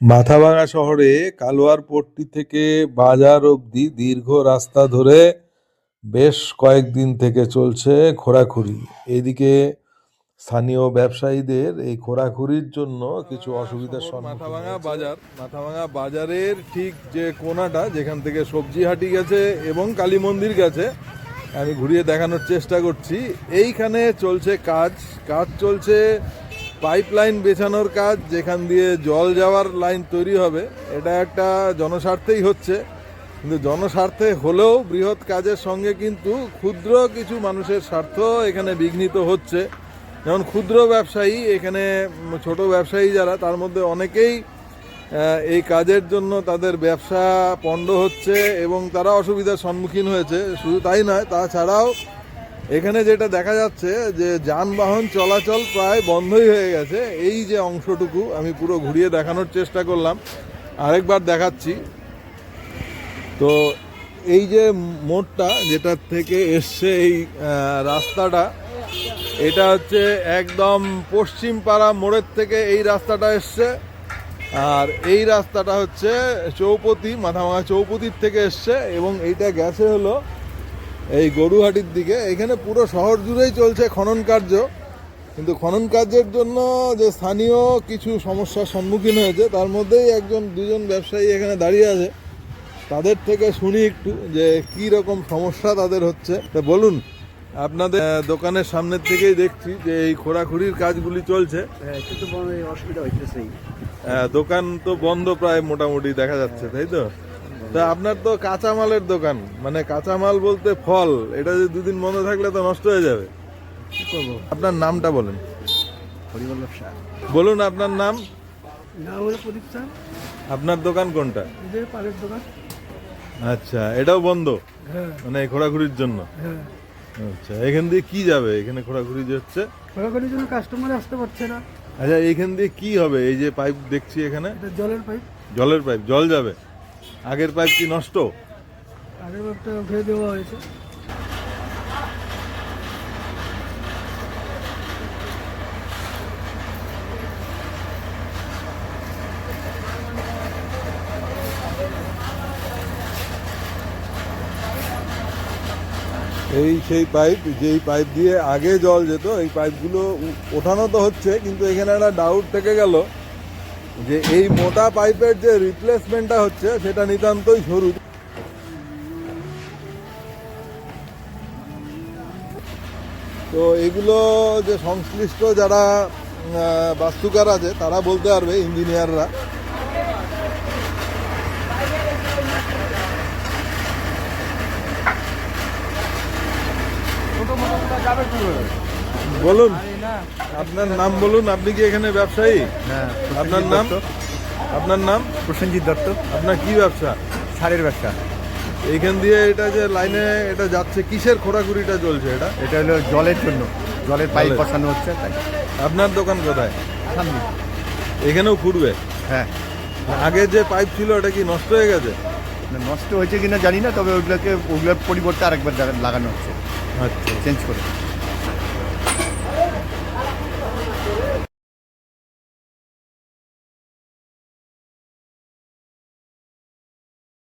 মাথাভাঙা শহরে কালোয়ারপট্টি থেকে বাজার অবধি দীর্ঘ রাস্তা ধরে বেশ কয়েকদিন থেকে চলছে খোঁড়াখুড়ি। এদিকে স্থানীয় ব্যবসায়ীদের এই খোঁড়াখুড়ির জন্য কিছু অসুবিধার সম্মুখীন হয়েছে। মাথাভাঙা বাজারের ঠিক যে কোনাটা যেখান থেকে সবজি হাটি গেছে এবং কালী মন্দির গেছে, আমি ঘুরিয়ে দেখানোর চেষ্টা করছি। এইখানে চলছে কাজ চলছে পাইপলাইন বেছানোর কাজ, যেখান দিয়ে জল যাওয়ার লাইন তৈরি হবে। এটা একটা জনস্বার্থেই হচ্ছে, কিন্তু জনস্বার্থে হলেও বৃহৎ কাজের সঙ্গে কিন্তু ক্ষুদ্র কিছু মানুষের স্বার্থ এখানে বিঘ্নিত হচ্ছে। যেমন ক্ষুদ্র ব্যবসায়ী, এখানে ছোট ব্যবসায়ী যারা, তার মধ্যে অনেকেই এই কাজের জন্য তাদের ব্যবসা পণ্ড হচ্ছে এবং তারা অসুবিধার সম্মুখীন হয়েছে। শুধু তাই নয়, তাছাড়াও এখানে যেটা দেখা যাচ্ছে যে যানবাহন চলাচল প্রায় বন্ধই হয়ে গেছে। এই যে অংশটুকু আমি পুরো ঘুরিয়ে দেখানোর চেষ্টা করলাম, আরেকবার দেখাচ্ছি। তো এই যে মোড়টা যেটার থেকে এসছে এই রাস্তাটা, এটা হচ্ছে একদম পশ্চিম পাড়া মোড়ের থেকে এই রাস্তাটা এসছে। আর এই রাস্তাটা হচ্ছে চৌপতি, মাথাভাঙা চৌপতির থেকে এসছে এবং এইটা গেছে হলো এই গরুহাটির দিকে। এখানে পুরো শহর জুড়েই চলছে খনন কার্য, কিন্তু খনন কার্যের জন্য যে স্থানীয় কিছু সমস্যার সম্মুখীন হয়েছে, তার মধ্যেই দুজন ব্যবসায়ী এখানে দাঁড়িয়ে আছে। তাদের থেকে শুনি একটু যে কি রকম সমস্যা তাদের হচ্ছে। তা বলুন, আপনাদের দোকানের সামনের থেকেই দেখছি যে এই খোঁড়াখুড়ির কাজগুলি চলছে। একটু অসুবিধা হইতেছে। দোকান তো বন্ধ প্রায় মোটামুটি দেখা যাচ্ছে, তাই তো? তা আপনার তো কাঁচামালের দোকান, মানে কাঁচামাল বলতে ফল, এটা যে দুদিন বন্ধ থাকলে তো নষ্ট হয়ে যাবে। কি করবো? আপনার নামটা বলেন। হরিবল ব্যবসা। বলুন আপনার নাম। নাম হলো প্রদীপ স্যার। আপনার দোকান কোনটা? এদের পালের দোকান। আচ্ছা, এটাও বন্ধ? হ্যাঁ মানে এই ঘোরাঘুরির জন্য? হ্যাঁ। আচ্ছা, এখান দিয়ে কি যাবে? এখানে ঘোরাঘুরি যে হচ্ছে, ঘোরাঘুরির জন্য কাস্টমার আসতে পারছে না। আচ্ছা, এইখান দিয়ে কি হবে? এই যে পাইপ দেখছি এখানে, এটা জলের পাইপ। জলের পাইপ, জল যাবে। আগের পাইপ কি নষ্ট? আগের পাইপটা উঠিয়ে দেওয়া হয়েছে। এই সেই পাইপ, যেই পাইপ দিয়ে আগে জল যেত, এই পাইপগুলো ওঠানো তো হচ্ছে, কিন্তু এখানে একটা ডাউট থেকে গেল যে এই মোটা পাইপের যে রিপ্লেসমেন্টটা হচ্ছে সেটা নিতান্তই সরু। তো এগুলো যে সংশ্লিষ্ট যারা বাস্তুকার আছে তারা বলতে পারবে, ইঞ্জিনিয়াররা। বলুন আপনার নাম বলুন। আপনি কি এখানে ব্যবসায়ী? হ্যাঁ। আপনার নাম? আপনার নাম? প্রসেনজিৎ দত্ত। আপনার কি ব্যবসা? সারের ব্যবসা। এইখান দিয়ে এটা যে লাইনে এটা যাচ্ছে, কিসের খোঁড়াখুড়িটা চলছে এটা? এটা হলো জলের জন্য, জলের পাইপ জলের। বসানো হচ্ছে তাই। আপনার দোকান কোথায়? সামনে। এখানেও খুঁড়বে? হ্যাঁ। আগে যে পাইপ ছিল ওটা কি নষ্ট হয়ে গেছে? নষ্ট হয়েছে কিনা জানি না, তবে ওগুলোর পরিবর্তে আরেকবার লাগানো হচ্ছে, আচ্ছা, চেঞ্জ করে।